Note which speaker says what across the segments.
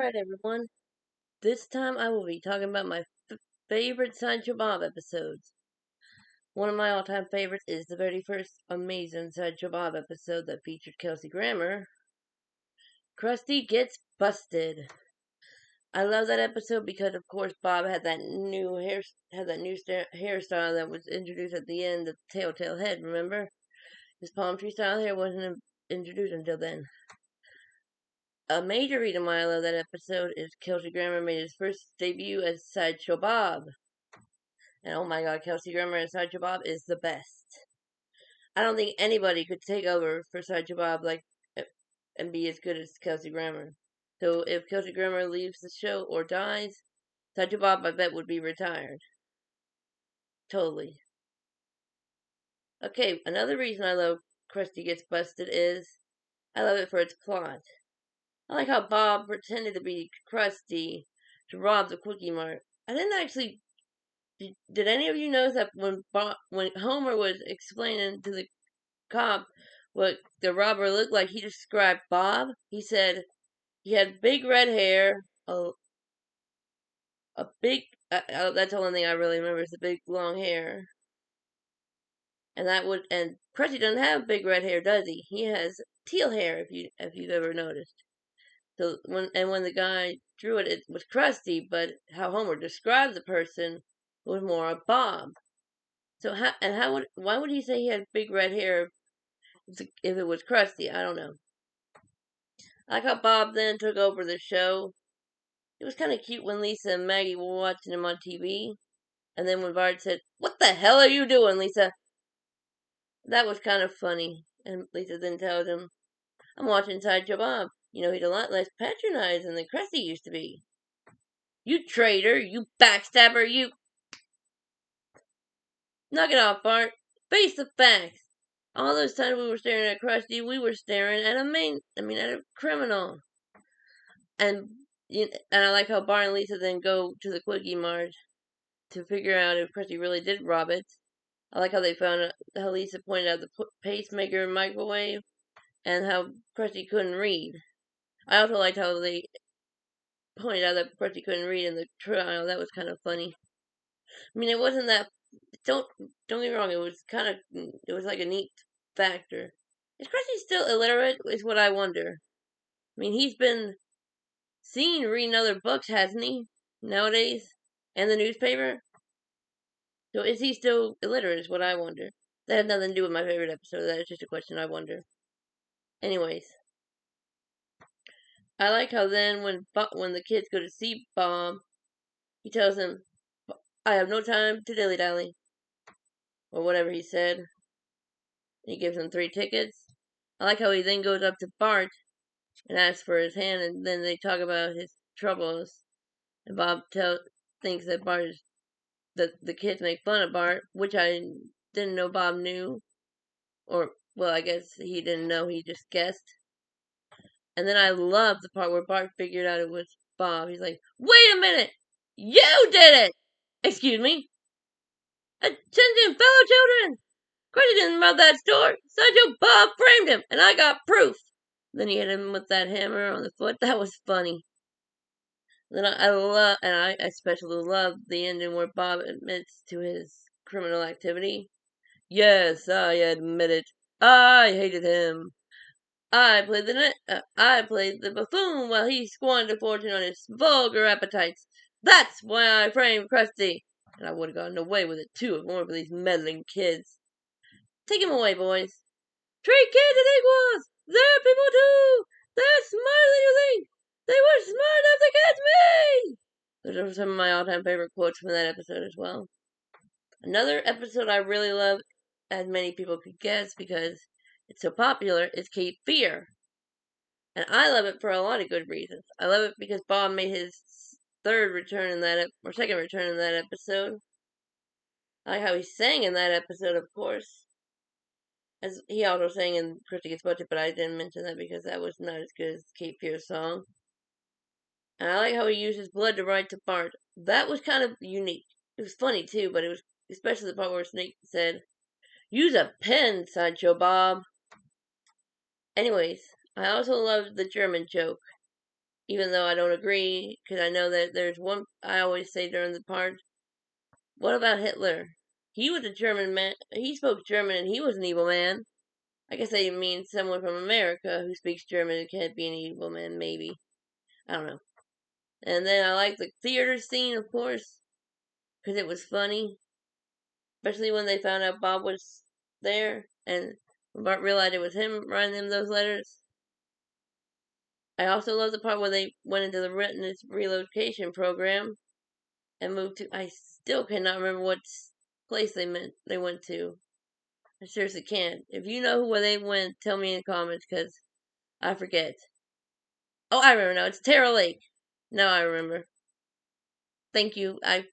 Speaker 1: Alright, everyone. This time I will be talking about my favorite Sideshow Bob episodes. One of my all-time favorites is the very first amazing Sideshow Bob episode that featured Kelsey Grammer. Krusty Gets Busted. I love that episode because, of course, Bob had that new hairstyle that was introduced at the end of Telltale Head. Remember, his palm tree style hair wasn't introduced until then. A major reason why I love that episode is Kelsey Grammer made his first debut as Sideshow Bob. And oh my god, Kelsey Grammer as Sideshow Bob is the best. I don't think anybody could take over for Sideshow Bob and be as good as Kelsey Grammer. So if Kelsey Grammer leaves the show or dies, Sideshow Bob, I bet, would be retired. Totally. Okay, another reason I love Krusty Gets Busted is I love it for its plot. I like how Bob pretended to be Krusty to rob the Quickie Mart. I didn't actually. Did any of you notice that when Homer was explaining to the cop what the robber looked like, he described Bob? He said he had big red hair, a big. That's the only thing I really remember is the big long hair. And Krusty doesn't have big red hair, does he? He has teal hair. If you've ever noticed. So when the guy drew it, it was Krusty, but how Homer described the person was more of Bob. So why would he say he had big red hair if it was Krusty? I don't know. I like how Bob then took over the show. It was kind of cute when Lisa and Maggie were watching him on TV, and then when Bart said, "What the hell are you doing, Lisa?" That was kind of funny. And Lisa then tells him, "I'm watching Sideshow Bob. You know, he's a lot less patronizing than Krusty used to be." "You traitor! You backstabber! You..." "Knock it off, Bart. Face the facts. All those times we were staring at Krusty, we were staring at a criminal." And I like how Bart and Lisa then go to the Quickie Mart to figure out if Krusty really did rob it. I like how they found out, how Lisa pointed out the pacemaker and microwave, and how Krusty couldn't read. I also liked how they pointed out that Krusty couldn't read in the trial. That was kind of funny. I mean, it wasn't that. Don't get me wrong. It was like a neat factor. Is Krusty still illiterate? Is what I wonder. I mean, he's been seen reading other books, hasn't he? Nowadays, and the newspaper. So is he still illiterate? Is what I wonder. That has nothing to do with my favorite episode. That is just a question I wonder. Anyways, I like how then when the kids go to see Bob, he tells them, "I have no time to dilly-dally," or whatever he said. He gives them 3 tickets. I like how he then goes up to Bart and asks for his hand, and then they talk about his troubles. And Bob thinks that the kids make fun of Bart, which I didn't know Bob knew. Or, well, I guess he didn't know, he just guessed. And then I love the part where Bart figured out it was Bob. He's like, "Wait a minute! You did it!" "Excuse me?" "Attention, fellow children! Krusty didn't rob that store. Sideshow Bob framed him, and I got proof." Then he hit him with that hammer on the foot. That was funny. Then I especially love the ending where Bob admits to his criminal activity. "Yes, I admit it. I hated him. I played the buffoon while he squandered a fortune on his vulgar appetites. That's why I framed Krusty. And I would have gotten away with it too if it weren't for these meddling kids. Take him away, boys." "Treat kids as equals. They're people too. They're smarter than you think. They were smart enough to catch me." Those are some of my all-time favorite quotes from that episode as well. Another episode I really love, as many people could guess because it's so popular, is Cape Fear. And I love it for a lot of good reasons. I love it because Bob made his second return in that episode. I like how he sang in that episode, of course. As he also sang in Krusty Gets Busted, but I didn't mention that because that was not as good as Cape Fear's song. And I like how he used his blood to write to Bart. That was kind of unique. It was funny too, but it was especially the part where Snake said, "Use a pen, Sideshow Bob." Anyways, I also loved the German joke. even though I don't agree, because I know that there's one, I always say during the part, what about Hitler? He was a German man, he spoke German and he was an evil man. I guess they mean someone from America who speaks German and can't be an evil man, maybe. I don't know. And then I like the theater scene, of course, because it was funny. Especially when they found out Bob was there and Bart realized it was him writing them those letters. I also love the part where they went into the witness relocation program and moved to. I still cannot remember what place they went to. I seriously can't. If you know where they went, tell me in the comments because I forget. Oh, I remember now. It's Terra Lake. Now I remember. Thank you. I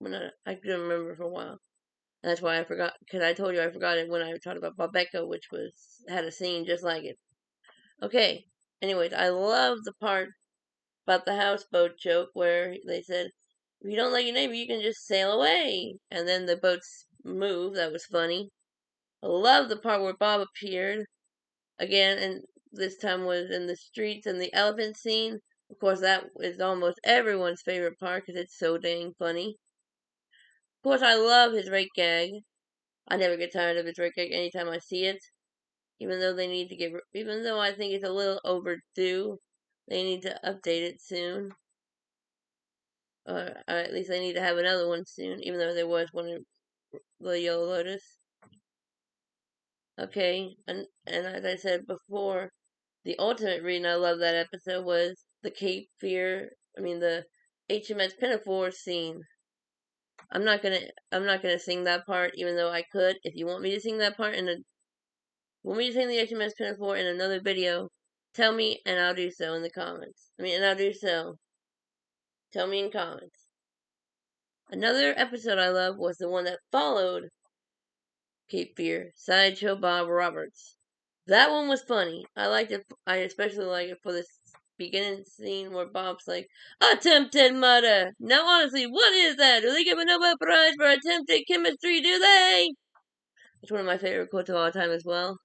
Speaker 1: couldn't remember for a while. And that's why I forgot because I told you I forgot it when I talked about Bobecco, which had a scene just like it. Okay. Anyways, I love the part about the houseboat joke where they said, if you don't like your neighbor, you can just sail away. And then the boats move. That was funny. I love the part where Bob appeared again, and this time was in the streets and the elephant scene. Of course, that is almost everyone's favorite part because it's so dang funny. Of course, I love his rake gag. I never get tired of his rake gag anytime I see it. Even though even though I think it's a little overdue, they need to update it soon. Or at least they need to have another one soon, even though there was one in the Yellow Lotus. Okay, and as I said before, the ultimate reason I love that episode was the the HMS Pinafore scene. I'm not gonna sing that part, even though I could. If you want me to sing that part want me to sing the HMS Pinafore in another video, tell me and I'll do so in the comments. And I'll do so. Tell me in comments. Another episode I love was the one that followed Cape Fear, Sideshow Bob Roberts. That one was funny. I liked it. I especially like it for this beginning scene where Bob's like, attempted murder! Now honestly, what is that? Do they give a Nobel Prize for attempted chemistry, do they? It's one of my favorite quotes of all time as well.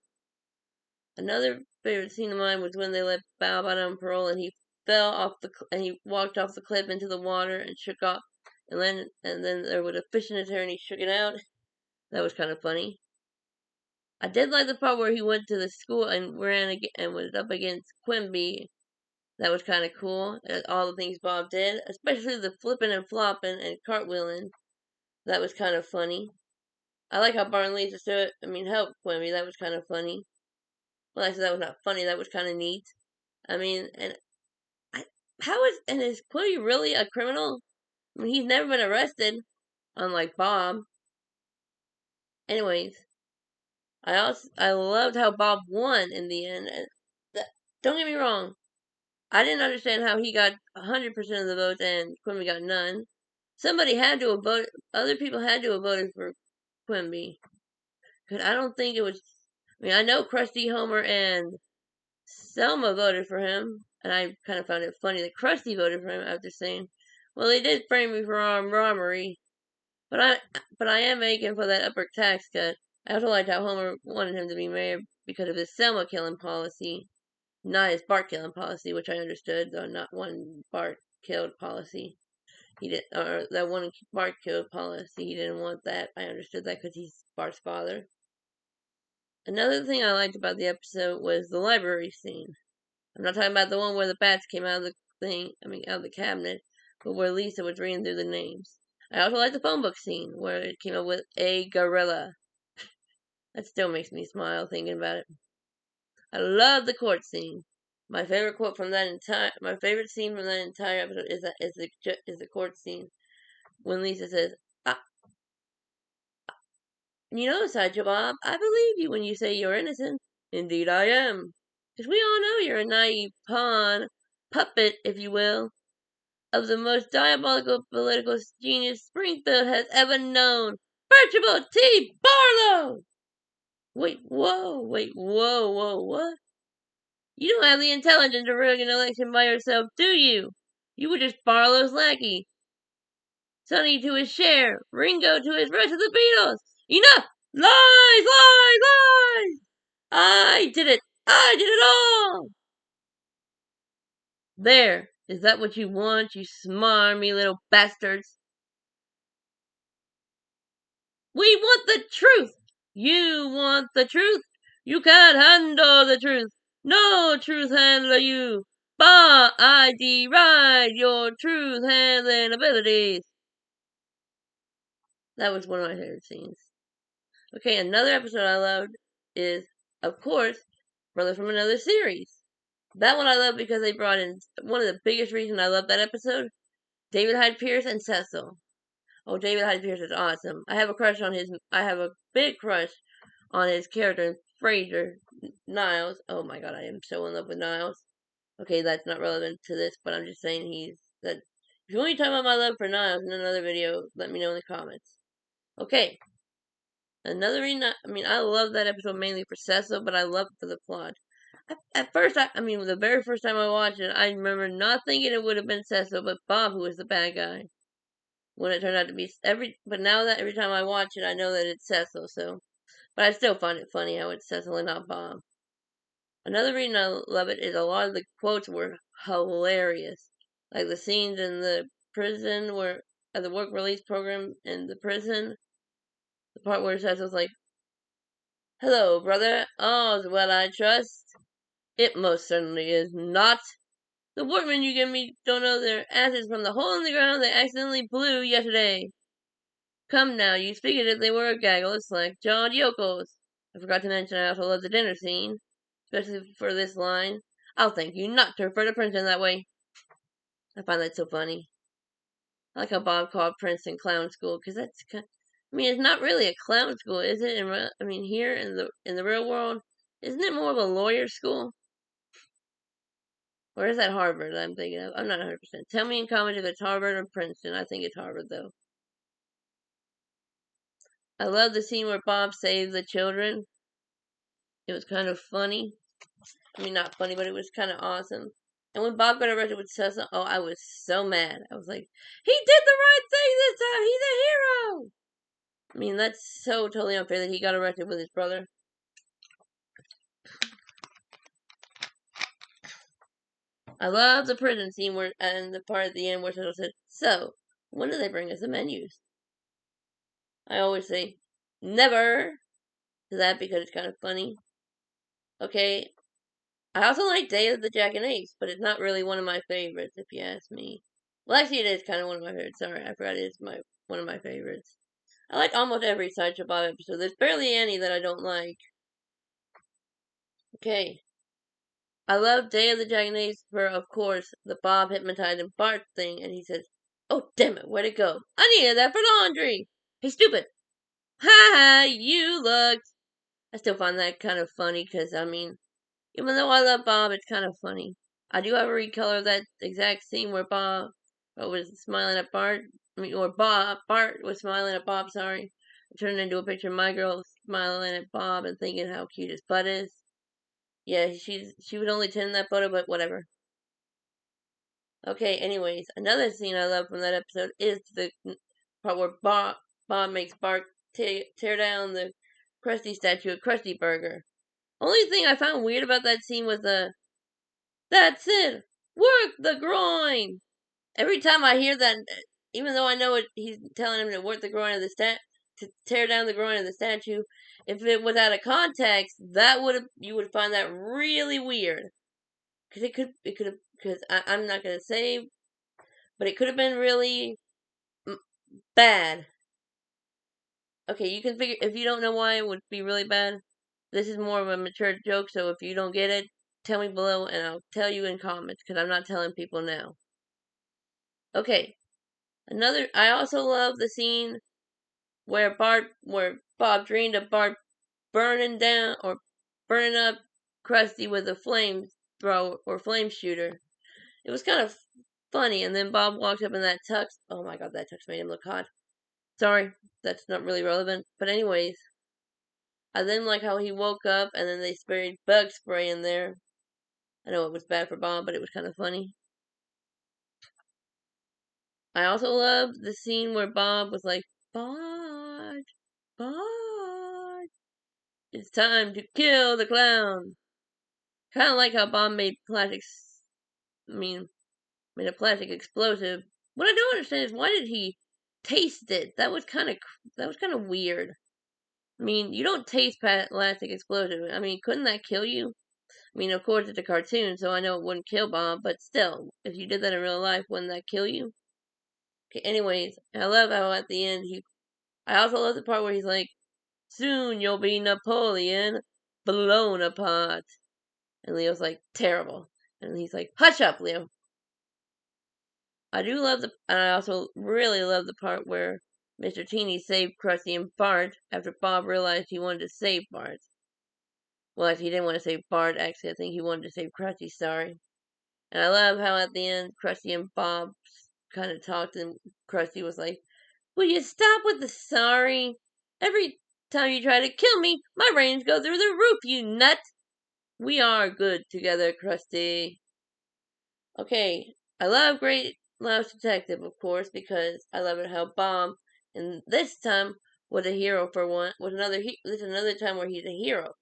Speaker 1: Another favorite scene of mine was when they let Bob out on parole and he he walked off the cliff into the water and shook off, and then there was a fish in his hair and he shook it out. That was kind of funny. I did like the part where he went to the school and ran and was up against Quimby. That was kind of cool. All the things Bob did, especially the flipping and flopping and cartwheeling. That was kind of funny. I like how Bart and Lisa helped Quimby. That was kind of funny. Well, actually, that was not funny. That was kind of neat. And is Quimby really a criminal? He's never been arrested, unlike Bob. Anyways, I loved how Bob won in the end. Don't get me wrong, I didn't understand how he got 100% of the votes and Quimby got none. Somebody had to have voted. Other people had to have voted for Quimby. Because I don't think it was. I know Krusty, Homer, and Selma voted for him, and I kind of found it funny that Krusty voted for him after saying, "Well, they did frame me for armed robbery, but I am making for that upper tax cut." I also liked how Homer wanted him to be mayor because of his Selma killing policy, not his Bart killing policy, which I understood, though not one Bart killed policy. He did, or that one Bart killed policy. He didn't want that. I understood that because he's Bart's father. Another thing I liked about the episode was the library scene. I'm not talking about the one where the bats came out of out of the cabinet, but where Lisa was reading through the names. I also liked the phone book scene where it came up with a gorilla. That still makes me smile thinking about it. I love the court scene. My favorite scene from that entire episode is the court scene when Lisa says, Sideshow Bob, I believe you when you say you're innocent. Indeed I am. Because we all know you're a naive puppet, if you will, of the most diabolical political genius Springfield has ever known, Archibald T. Barlow! Wait, whoa, what? You don't have the intelligence to rig an election by yourself, do you? You were just Barlow's lackey. Sonny to his share, Ringo to his rest of the Beatles. Enough! Lies, lies, lies! I did it all! There, Is that what you want, you smarmy little bastards? We want the truth! You want the truth? You can't handle the truth! No truth handler you! Bah! I deride your truth handling abilities! That was one of my favorite scenes. Okay, another episode I loved is, of course, Brother from Another Series. That one I love because they brought in one of the biggest reasons I love that episode, David Hyde Pierce and Cecil. Oh, David Hyde Pierce is awesome. I have a big crush on his character in Frasier, Niles. Oh my god, I am so in love with Niles. Okay, that's not relevant to this, but I'm just saying if you want me to talk about my love for Niles in another video, let me know in the comments. Okay, another reason, I love that episode mainly for Cecil, but I love it for the plot. At first, the very first time I watched it, I remember not thinking it would have been Cecil, but Bob who was the bad guy. When it turned out to be but now that every time I watch it, I know that it's Cecil. So, but I still find it funny how it's Cecil and not Bob. Another reason I love it is a lot of the quotes were hilarious, like the scenes in the prison where at the work release program in the prison, the part where Cecil's like, "Hello, brother. All's well, I trust." It most certainly is not. The workmen you give me don't know their asses from the hole in the ground they accidentally blew yesterday. Come now, you speak as if they were a gaggle of slack-jawed yokels. I forgot to mention I also love the dinner scene, especially for this line. I'll thank you not to refer to Princeton that way. I find that so funny. I like how Bob called Princeton clown school, because it's not really a clown school, is it? Here in the real world, isn't it more of a lawyer school? Or is that Harvard that I'm thinking of? I'm not 100%. Tell me in comments if it's Harvard or Princeton. I think it's Harvard, though. I love the scene where Bob saves the children. It was kind of funny. Not funny, but it was kind of awesome. And when Bob got arrested with Cecil, oh, I was so mad. I was like, he did the right thing this time. He's a hero. That's so totally unfair that he got arrested with his brother. I love the prison scene and the part at the end where Cecil said, "So, when do they bring us the menus?" I always say, "Never," to that because it's kind of funny. Okay, I also like Day of the Jackanapes, but it's not really one of my favorites, if you ask me. Well, actually, it is kind of one of my favorites. Sorry, I forgot it is one of my favorites. I like almost every Sideshow Bob episode. There's barely any that I don't like. Okay. I love Day of the Jackanapes for, of course, the Bob hypnotizing Bart thing, and he says, "Oh, damn it, where'd it go? I needed that for laundry! Hey, stupid! Ha ha, you looked!" I still find that kind of funny, because, even though I love Bob, it's kind of funny. I do have a recolor of that exact scene where Bob was smiling at Bart. Bart was smiling at Bob, sorry. It turned into a picture of my girl smiling at Bob and thinking how cute his butt is. Yeah, she was only 10 in that photo, but whatever. Okay, anyways, another scene I love from that episode is the part where Bob makes Bart tear down the Krusty statue of Krusty Burger. Only thing I found weird about that scene was "That's it! Work the groin!" Every time I hear that, even though I know he's telling him to work the groin of to tear down the groin of the statue, if it was out of context, you would find that really weird. Because I'm not gonna say, but it could have been really bad. Okay, you can figure, if you don't know why it would be really bad, this is more of a mature joke, so if you don't get it, tell me below and I'll tell you in comments, because I'm not telling people now. Okay, I also love the scene where Bob dreamed of Bart burning up Krusty with a flame shooter. It was kind of funny, and then Bob walks up in that tux. Oh my god, that tux made him look hot. Sorry, that's not really relevant. But anyways, I then like how he woke up and then they sprayed bug spray in there. I know it was bad for Bob, but it was kind of funny. I also love the scene where Bob was like, "Bart, Bart, it's time to kill the clown." Kind of like how Bob made plastics. made a plastic explosive. What I don't understand is why did he taste it? That was kind of weird. I mean, you don't taste plastic explosive. I mean, couldn't that kill you? I mean, of course it's a cartoon, so I know it wouldn't kill Bob, but still, if you did that in real life, wouldn't that kill you? Okay, anyways, I love how at the end I also love the part where he's like, "Soon you'll be Napoleon, blown apart," and Leo's like, "Terrible," and he's like, "Hush up, Leo." And I also really love the part where Mr. Teeny saved Krusty and Bart after Bob realized he wanted to save Bart. Well, actually, he didn't want to save Bart. Actually, I think he wanted to save Krusty. Sorry. And I love how at the end, Krusty and Bob kind of talked, and Krusty was like, "Will you stop with the sorry? Every time you try to kill me, my brains go through the roof, you nut! We are good together, Krusty." Okay, I love Great Mouse Detective, of course, because I love it how Bob, and this time was a hero for one. This is another time where he's a hero,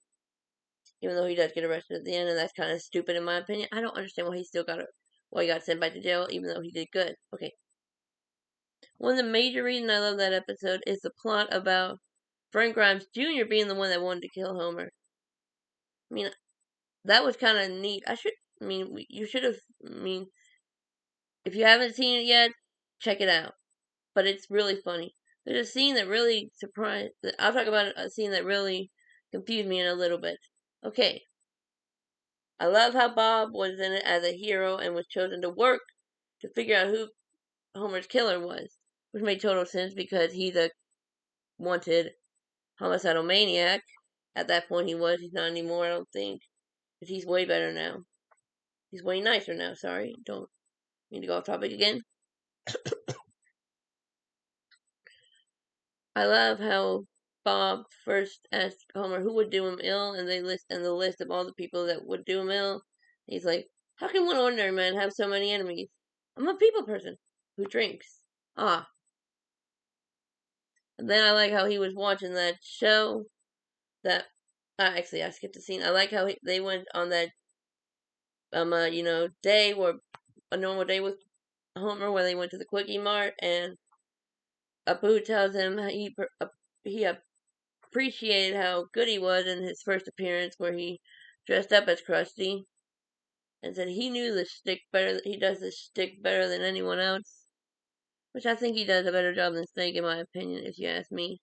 Speaker 1: even though he does get arrested at the end, and that's kind of stupid in my opinion. I don't understand why he got sent back to jail, even though he did good. Okay, one of the major reasons I love that episode is the plot about Frank Grimes Jr. being the one that wanted to kill Homer. I mean, that was kind of neat. You should have. I mean, if you haven't seen it yet, check it out. But it's really funny. There's a scene that really surprised. I'll talk about a scene that really confused me in a little bit. Okay, I love how Bob was in it as a hero and was chosen to work to figure out who Homer's killer was, which made total sense because he's a wanted homicidal maniac. At that point, he was. He's not anymore, I don't think. But he's way better now. He's way nicer now. Sorry, don't mean to go off topic again. I love how Bob first asked Homer who would do him ill, and the list of all the people that would do him ill. He's like, "How can one ordinary man have so many enemies? I'm a people person who drinks." Ah, and then I like how he was watching that show. That actually I skipped a scene. I like how they went on that day where a normal day with Homer, where they went to the Quickie Mart, and Apu tells him he appreciated how good he was in his first appearance where he dressed up as Krusty and said he knew the stick better. He does the stick better than anyone else, which I think he does a better job than Snake, in my opinion, if you ask me.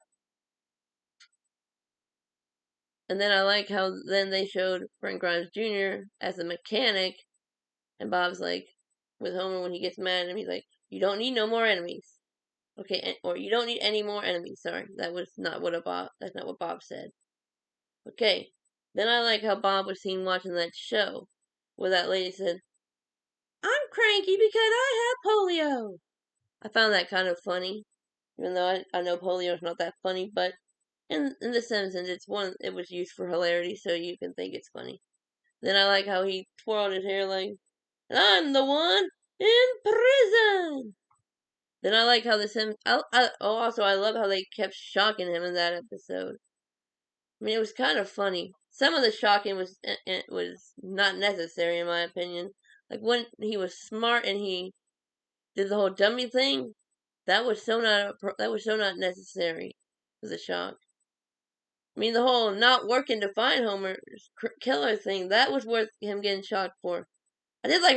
Speaker 1: And then I like how then they showed Frank Grimes Jr. as a mechanic, and Bob's like, with Homer when he gets mad at him, he's like, "You don't need no more enemies." Okay, or you don't need any more enemies. Sorry, that's not what Bob said. Okay. Then I like how Bob was seen watching that show where that lady said, "I'm cranky because I have polio." I found that kind of funny, even though I know polio is not that funny, but in The Simpsons it was used for hilarity, so you can think it's funny. Then I like how he twirled his hair like, "And I'm the one in prison." Then I like how the Sims. Also, I love how they kept shocking him in that episode. I mean, it was kind of funny. Some of the shocking was not necessary in my opinion. Like when he was smart and he did the whole dummy thing, that was so not necessary for the shock. I mean, the whole not working to find Homer's killer thing, that was worth him getting shocked for. I did like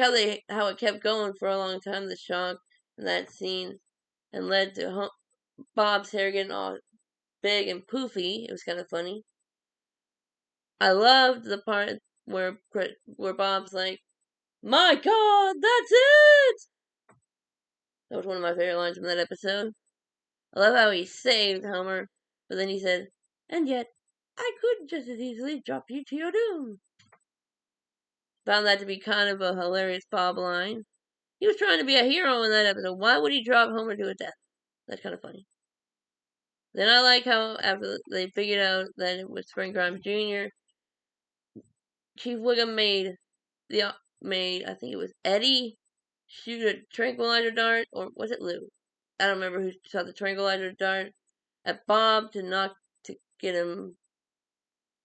Speaker 1: how it kept going for a long time, the shock in that scene, and led to Bob's hair getting all big and poofy. It was kind of funny. I loved the part where Bob's like, "My God, that's it!" That was one of my favorite lines from that episode. I love how he saved Homer, but then he said, "And yet, I could just as easily drop you to your doom." Found that to be kind of a hilarious Bob line. He was trying to be a hero in that episode. Why would he drop Homer to his death? That's kind of funny. Then I like how after they figured out that it was Frank Grimes Jr., Chief Wiggum I think it was Eddie shoot a tranquilizer dart, or was it Lou? I don't remember who shot the tranquilizer dart at Bob to get him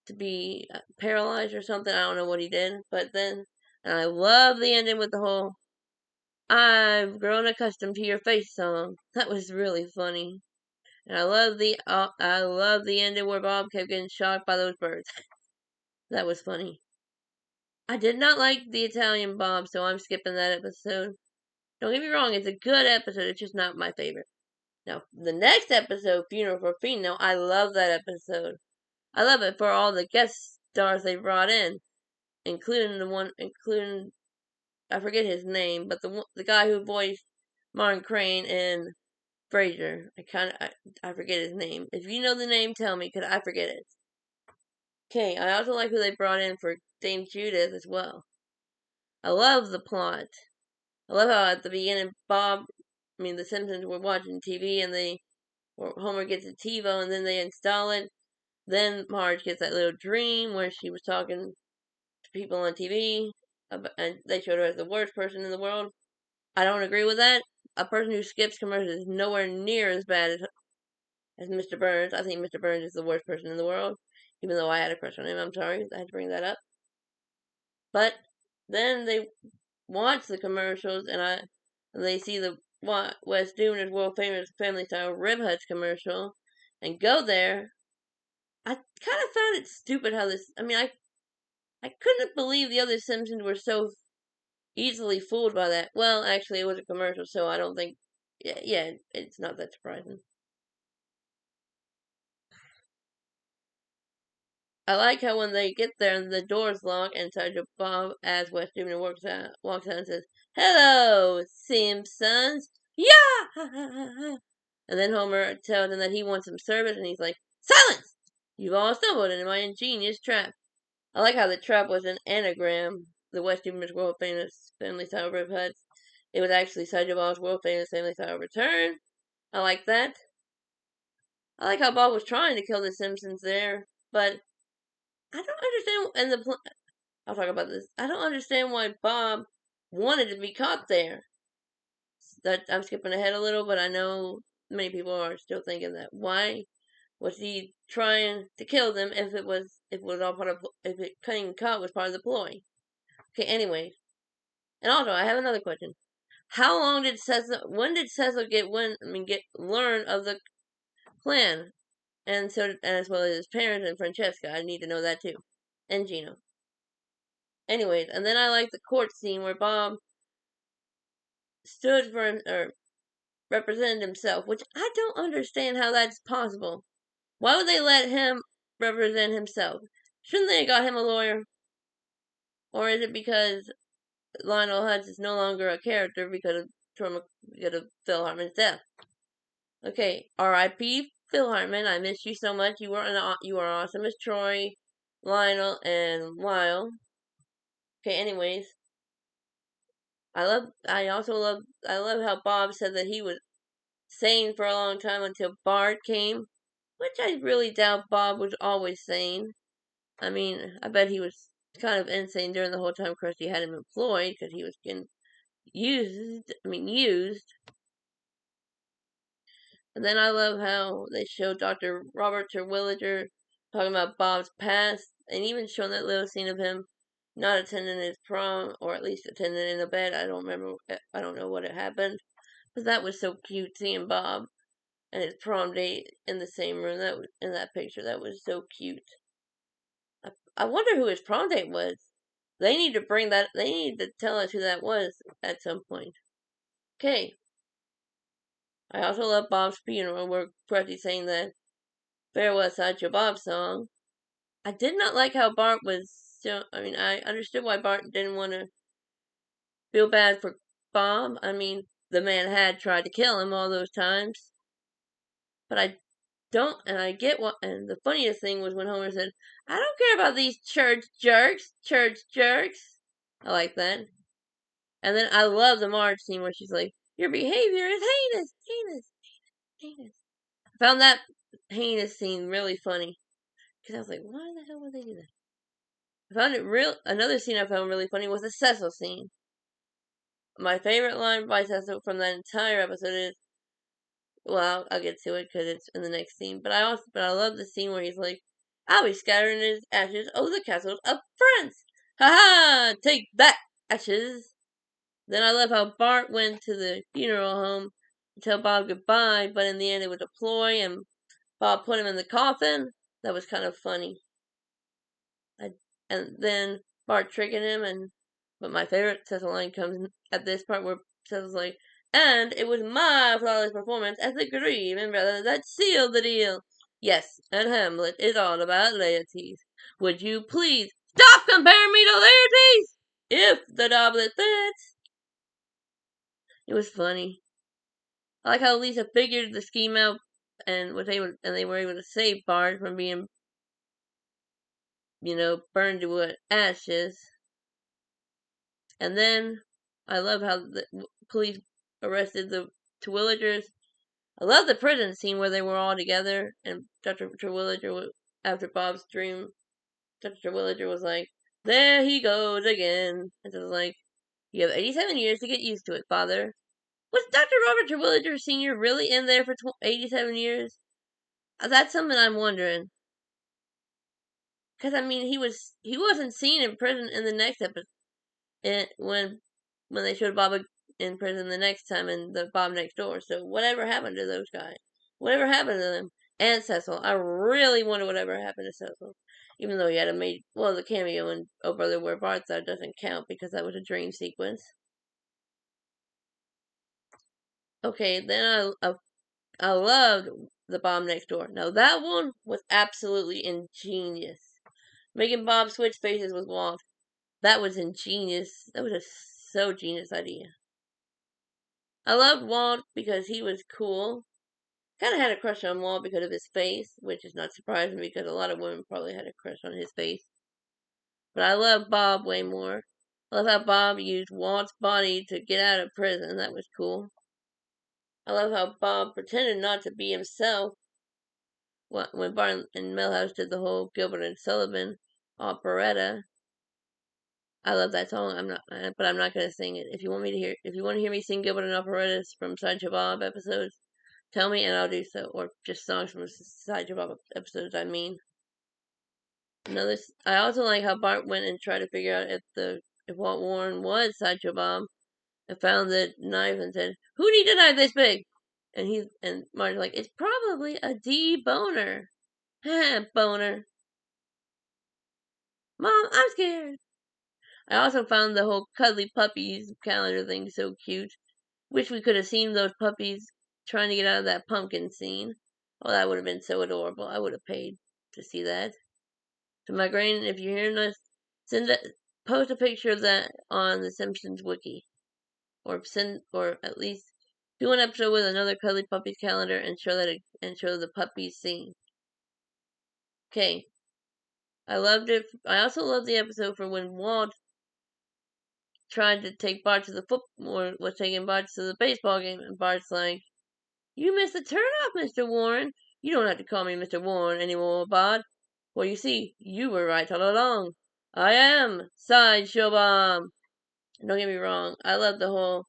Speaker 1: to be paralyzed or something. I don't know what he did, but then and I love the ending with the whole I've grown accustomed to your face song. That was really funny. And I love the ending where Bob kept getting shocked by those birds. That was funny. I did not like the Italian Bob, so I'm skipping that episode. Don't get me wrong, it's a good episode, it's just not my favorite. Now, the next episode, Funeral for Fino, I love that episode. I love it for all the guest stars they brought in, including I forget his name, but the guy who voiced Martin Crane in Frasier. I forget his name. If you know the name, tell me, cause I forget it. Okay, I also like who they brought in for Dame Judith as well. I love the plot. I love how at the beginning the Simpsons were watching TV and Homer gets a TiVo and then they install it. Then Marge gets that little dream where she was talking to people on TV and they showed her as the worst person in the world. I don't agree with that. A person who skips commercials is nowhere near as bad as Mr. Burns. I think Mr. Burns is the worst person in the world, even though I had a crush on him. I'm sorry, I had to bring that up. But then they watch the commercials and they see the West Dooner's world famous family style rib huts commercial and go there. I kind of found it stupid how this. I couldn't believe the other Simpsons were so easily fooled by that. Well, actually, it was a commercial, so I don't think. Yeah, it's not that surprising. I like how when they get there and the door's locked and Sideshow Bob, as West Dooner walks out and says, "Hello, Simpsons." Yeah! And then Homer tells him that he wants some service, and he's like, "Silence! You've all stumbled into my ingenious trap." I like how the trap was an anagram. The West Dooner's world famous family style rib huts. It was actually Sideshow Bob's world famous family style return. I like that. I like how Bob was trying to kill the Simpsons there, but I don't understand. I'll talk about this. I don't understand why Bob wanted to be caught there. That I'm skipping ahead a little, but I know many people are still thinking that. Why was he trying to kill them if it was all part of if it cutting cut was part of the ploy? Okay, anyway. And also I have another question. How long did Cecil when did Cecil get learn of the plan? And so as well as his parents and Francesca, I need to know that too. And Gino. Anyways, and then I like the court scene where Bob stood for him or represented himself, which I don't understand how that's possible. Why would they let him represent himself? Shouldn't they have got him a lawyer? Or is it because Lionel Hutz is no longer a character because of Phil Hartman's death? Okay, R.I.P. Phil Hartman. I miss you so much. You were awesome as Troy, Lionel, and Lyle. Okay, anyways, I love how Bob said that he was sane for a long time until Bart came, which I really doubt Bob was always sane. I bet he was kind of insane during the whole time Krusty had him employed because he was getting used. And then I love how they show Dr. Robert Terwilliger talking about Bob's past, and even showing that little scene of him not attending his prom, or at least attending in a bed. I don't remember. I don't know what had happened, but that was so cute seeing Bob and his prom date in the same room. In that picture. That was so cute. I wonder who his prom date was. They need to bring that. They need to tell us who that was at some point. Okay. I also love Bob's funeral, where Krusty sang that "Farewell Sideshow Bob" song. I did not like how Bart was. I understood why Bart didn't want to feel bad for Bob. The man had tried to kill him all those times. But I don't, and I get what, and the funniest thing was when Homer said, "I don't care about these church jerks. I like that. And then I love the Marge scene where she's like, "Your behavior is heinous. I found that heinous scene really funny. Because I was like, why the hell would they do that? Another scene I found really funny was the Cecil scene. My favorite line by Cecil from that entire episode is, well, I'll get to it because it's in the next scene. But I love the scene where he's like, "I'll be scattering his ashes over the castles of France. Ha ha! Take that, ashes." Then I love how Bart went to the funeral home to tell Bob goodbye, but in the end it was a ploy, and Bob put him in the coffin. That was kind of funny. And then Bart tricking him, but my favorite Cecil line comes at this part where Cecil's like, "And it was my flawless performance as the grieving brother that sealed the deal. Yes, and Hamlet is all about Laertes. Would you please stop comparing me to Laertes? If the doublet fits." It was funny. I like how Lisa figured the scheme out and they were able to save Bart from being, burned to ashes. And then I love how the police arrested the Terwilligers. I love the prison scene where they were all together and Dr. Terwilliger, after Bob's dream, Dr. Terwilliger was like, "There he goes again." And so it was like, "You have 87 years to get used to it, Father." Was Dr. Robert Terwilliger Sr. really in there for 87 years? That's something I'm wondering. Because, I mean, he wasn't seen in prison in the next episode. When they showed Bob in prison the next time in the Bob Next Door. So whatever happened to those guys? Whatever happened to them? And Cecil. I really wonder whatever happened to Cecil. Even though he had the cameo in Oh Brother Where Art Thou doesn't count because that was a dream sequence. Okay, then I loved the Bob Next Door. Now that one was absolutely ingenious. Making Bob switch faces with Walt. That was ingenious. That was a so genius idea. I loved Walt because he was cool. Kind of had a crush on Walt because of his face, which is not surprising because a lot of women probably had a crush on his face. But I love Bob way more. I love how Bob used Walt's body to get out of prison. That was cool. I love how Bob pretended not to be himself when Bart and Milhouse did the whole Gilbert and Sullivan operetta. I love that song. But I'm not gonna sing it. If you want to hear me sing Gilbert and operettas from Sideshow Bob episodes, tell me and I'll do so. Or just songs from Sideshow Bob episodes. I mean, I also like how Bart went and tried to figure out if Walt Warren was Sideshow Bob, and found the knife and said, "Who needs a knife this big?" And Marge's like, "It's probably a deboner." Boner. Mom, I'm scared. I also found the whole cuddly puppies calendar thing so cute. Wish we could have seen those puppies trying to get out of that pumpkin scene. Oh, that would have been so adorable. I would have paid to see that. So, my Migraine, if you're hearing this, post a picture of that on the Simpsons wiki, or at least do an episode with another cuddly puppies calendar and show the puppies scene. Okay, I loved it. I also loved the episode for when Walt tried to take Bart to was taking Bart to the baseball game, and Bart's like, "You missed the turnoff, Mr. Warren. You don't have to call me Mr. Warren anymore, Bart. Well, you see, you were right all along. I am Sideshow Bob." Don't get me wrong, I love the whole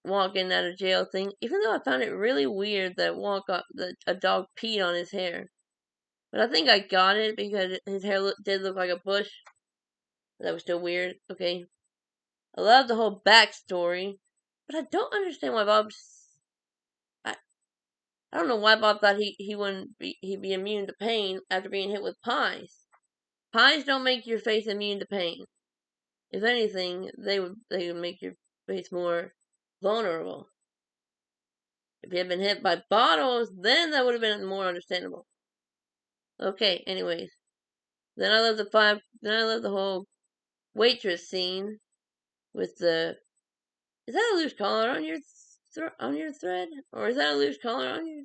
Speaker 1: Walt getting out of jail thing, even though I found it really weird that a dog peed on his hair. But I think I got it because his hair did look like a bush. That was still weird. Okay. I love the whole backstory, but I don't understand why I, I don't know why Bob thought he'd be immune to pain after being hit with pies. Pies don't make your face immune to pain. If anything, they would make your face more vulnerable. If you had been hit by bottles, then that would have been more understandable. Okay, anyways. Then I love the whole waitress scene with the. Is that a loose collar on your thread, or is that a loose collar on your?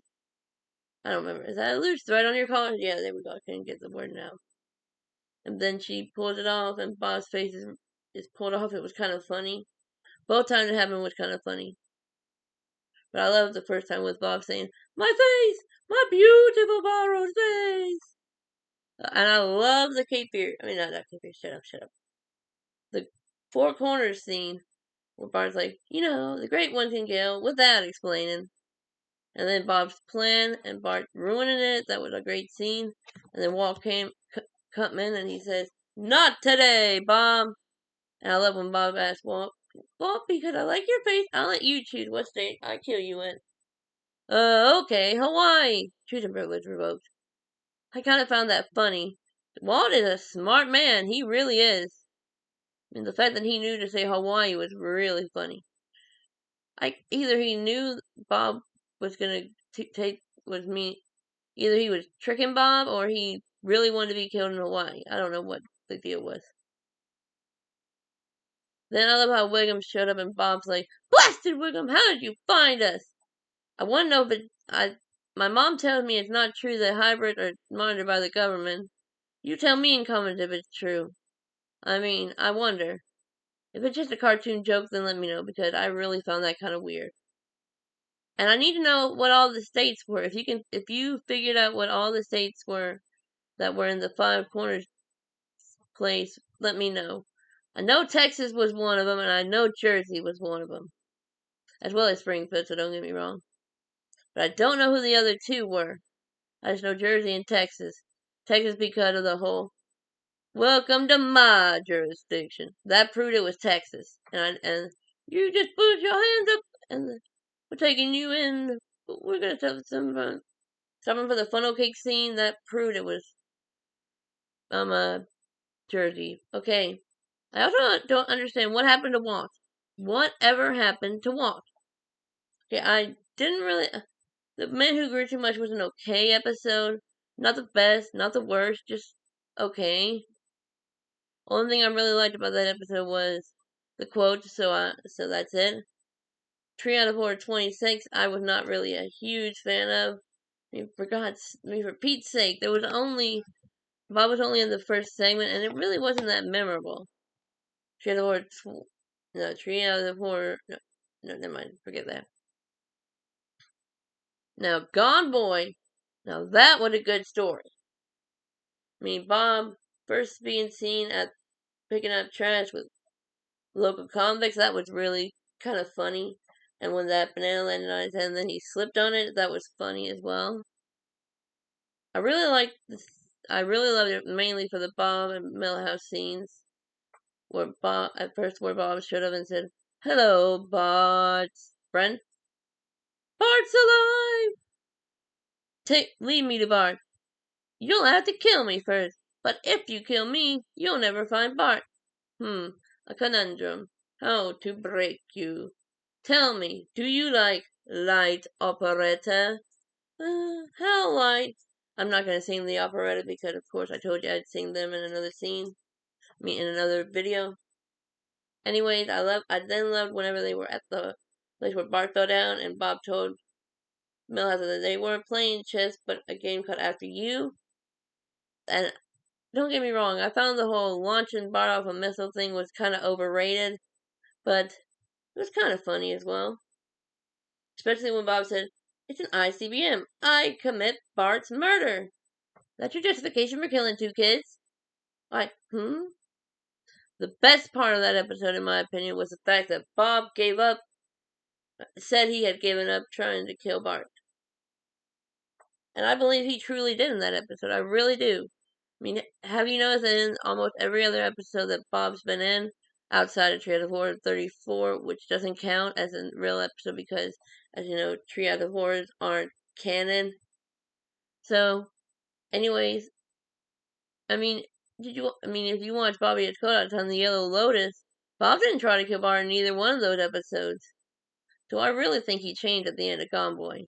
Speaker 1: I don't remember. Is that a loose thread on your collar? Yeah, there we go. I couldn't get the word now. And then she pulls it off, and Bob's face is pulled off. It was kind of funny. Both times it happened was kind of funny. But I loved the first time with Bob saying, "My face! My beautiful borrowed face!" And I love the Cape Fear. I mean, not that Cape Fear. Shut up. The Four Corners scene where Bart's like, the great one can kill without explaining. And then Bob's plan and Bart ruining it. That was a great scene. And then Walt came in and he says, "Not today, Bob." And I love when Bob asks Walt, Well, because I like your face, I'll let you choose what state I kill you in. Okay, Hawaii. Choosing privilege revoked. I kind of found that funny. Walt is a smart man. He really is. And the fact that he knew to say Hawaii was really funny. Either he knew Bob was gonna take was me. Either he was tricking Bob or he really wanted to be killed in Hawaii. I don't know what the deal was. Then I love how Wiggum showed up and Bob's like, "Blasted Wiggum, how did you find us?" I want to know if my mom tells me it's not true that hybrids are monitored by the government. You tell me in comments if it's true. I mean, I wonder. If it's just a cartoon joke, then let me know, because I really found that kind of weird. And I need to know what all the states were. If you figured out what all the states were that were in the Five Corners place, let me know. I know Texas was one of them, and I know Jersey was one of them, as well as Springfield, so don't get me wrong. But I don't know who the other two were. I just know Jersey and Texas. Texas because of the whole "Welcome to my jurisdiction." That proved it was Texas. And you just put your hands up, and we're taking you in. We're gonna tell something for the funnel cake scene. That proved it was Jersey. Okay. I also don't understand what happened to Walt. Whatever happened to Walt? Okay, I didn't really. The Man Who Grew Too Much was an okay episode. Not the best, not the worst, just okay. Only thing I really liked about that episode was the quote. So that's it. 3 out of 4, 26. I was not really a huge fan of. For Pete's sake, Bob was only in the first segment, and it really wasn't that memorable. 3 out of 4, no, 3 out of 4, no, never mind, forget that. Now, Gone Boy, now that was a good story. I mean, Bob first being seen at picking up trash with local convicts, that was really kind of funny. And when that banana landed on his head and then he slipped on it, that was funny as well. I really liked this. I really loved it mainly for the Bob and Millhouse scenes where Bob showed up and said, "Hello, Bart. Brent? Bart's alive! Lead me to Bart. You'll have to kill me first, but if you kill me, you'll never find Bart. A conundrum. How to break you. Tell me, do you like light operetta? How light? I'm not gonna sing the operetta because, of course, I told you I'd sing them in another scene. In another video. Anyways, I then loved whenever they were at the place where Bart fell down and Bob told Millhouse that they weren't playing chess, but a game called After You. And don't get me wrong, I found the whole launching Bart off a missile thing was kind of overrated, but it was kind of funny as well. Especially when Bob said, "It's an ICBM. I commit Bart's murder. That's your justification for killing 2 kids?" The best part of that episode, in my opinion, was the fact that Bob said he had given up trying to kill Bart. And I believe he truly did in that episode. I really do. I mean, have you noticed that in almost every other episode that Bob's been in, outside of 3 out of 4, 34, which doesn't count as a real episode because, as you know, 3 out of 4s aren't canon. So, anyways, if you watch Bobby Gets Cold on the Yellow Lotus, Bob didn't try to kill Bart in either one of those episodes. So I really think he changed at the end of Gone Boy.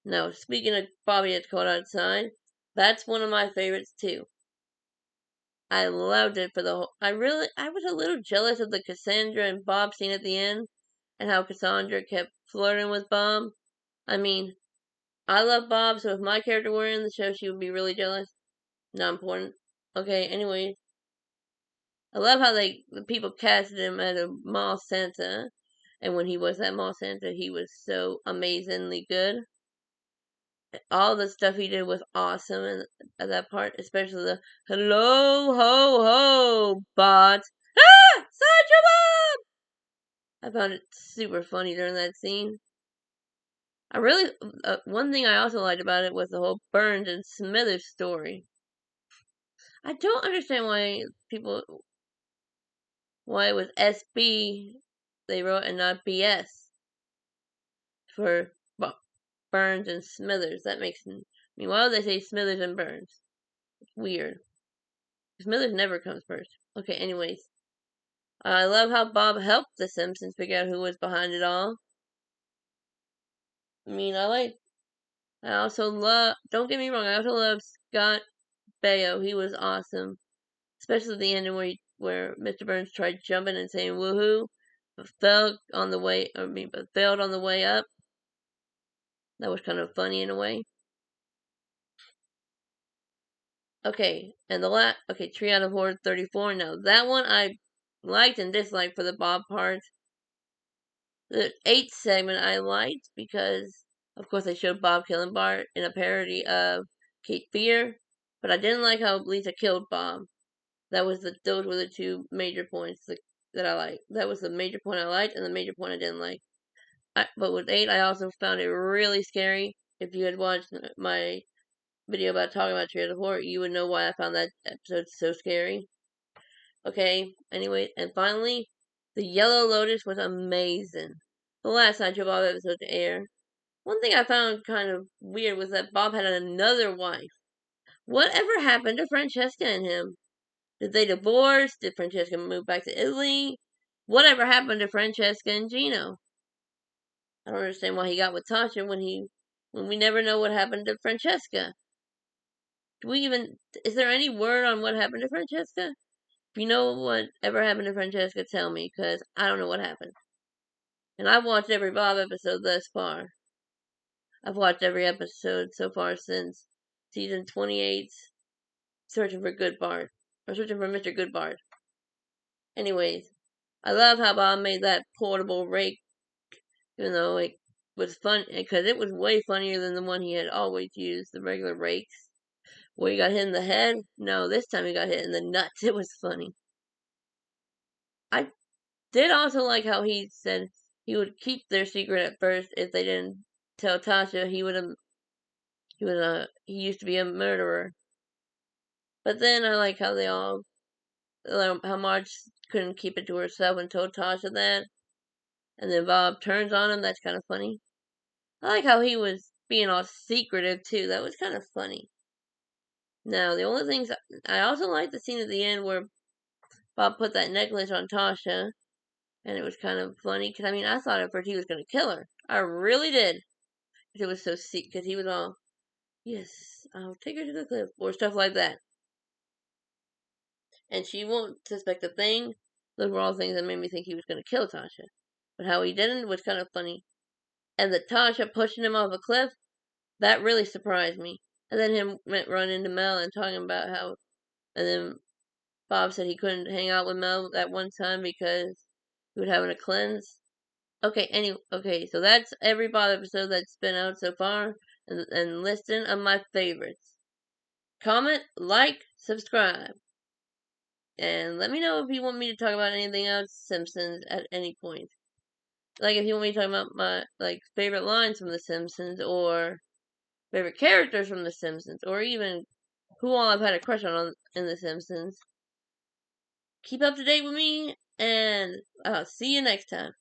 Speaker 1: Now, speaking of Bobby Gets Cold Outside, that's one of my favorites too. I loved it for the whole. I was a little jealous of the Cassandra and Bob scene at the end, and how Cassandra kept flirting with Bob. I mean, I love Bob, so if my character were in the show, she would be really jealous. Not important. Okay, anyway. I love how the people casted him as a mall Santa, and when he was that mall Santa, he was so amazingly good. All the stuff he did was awesome, and that part, especially the "Hello, ho, ho, Bot." Sideshow Bob! I found it super funny during that scene. One thing I also liked about it was the whole Burns and Smithers story. I don't understand why people why it was SB they wrote and not BS for Burns and Smithers. That makes me. I mean, why do they say Smithers and Burns? It's weird. Smithers never comes first. Okay, anyways. I love how Bob helped the Simpsons figure out who was behind it all. I mean, I also love, don't get me wrong, I also love Scott Baio. He was awesome. Especially the ending where Mr. Burns tried jumping and saying woohoo, but failed on the way up. That was kind of funny in a way. Okay, and okay, 3 out of 34. Now, that one I liked and disliked for the Bob part. The 8th segment I liked because, of course, they showed Bob killing Bart in a parody of Cape Fear, but I didn't like how Lisa killed Bob. Those were the two major points that I liked. That was the major point I liked, and the major point I didn't like. But with 8, I also found it really scary. If you had watched my video about talking about Trailer Horror, you would know why I found that episode so scary. Okay, anyway, and finally, the Yellow Lotus was amazing. The last Sideshow Bob episode to air. One thing I found kind of weird was that Bob had another wife. Whatever happened to Francesca and him? Did they divorce? Did Francesca move back to Italy? Whatever happened to Francesca and Gino? I don't understand why he got with Tasha when we never know what happened to Francesca. Is there any word on what happened to Francesca? If you know what ever happened to Francesca, tell me, because I don't know what happened. And I've watched every Bob episode thus far. I've watched every episode so far since season 28, Searching for Goodbart. Or Searching for Mr. Goodbart. Anyways, I love how Bob made that portable rake, even though it was fun, because it was way funnier than the one he had always used, the regular rakes. Where he got hit in the head? No, this time he got hit in the nuts. It was funny. I did also like how he said he would keep their secret at first if they didn't tell Tasha he used to be a murderer. But then I like how how Marge couldn't keep it to herself and told Tasha that. And then Bob turns on him. That's kind of funny. I like how he was being all secretive too. That was kind of funny. Now, the only things I also like the scene at the end where Bob put that necklace on Tasha, and it was kind of funny because I mean I thought at first he was gonna kill her. I really did. Because it was so because he was all, yes, I'll take her to the cliff or stuff like that, and she won't suspect a thing. Those were all things that made me think he was gonna kill Tasha, but how he didn't was kind of funny. And the Tasha pushing him off a cliff, that really surprised me. And then him running into Mel and talking about how, and then Bob said he couldn't hang out with Mel that one time because he was having a cleanse. Okay, so that's every Bob episode that's been out so far, and listing of my favorites. Comment, like, subscribe, and let me know if you want me to talk about anything else Simpsons at any point. Like if you want me to talk about my favorite lines from The Simpsons, or favorite characters from The Simpsons, or even who all I've had a crush on in The Simpsons. Keep up to date with me, and I'll see you next time.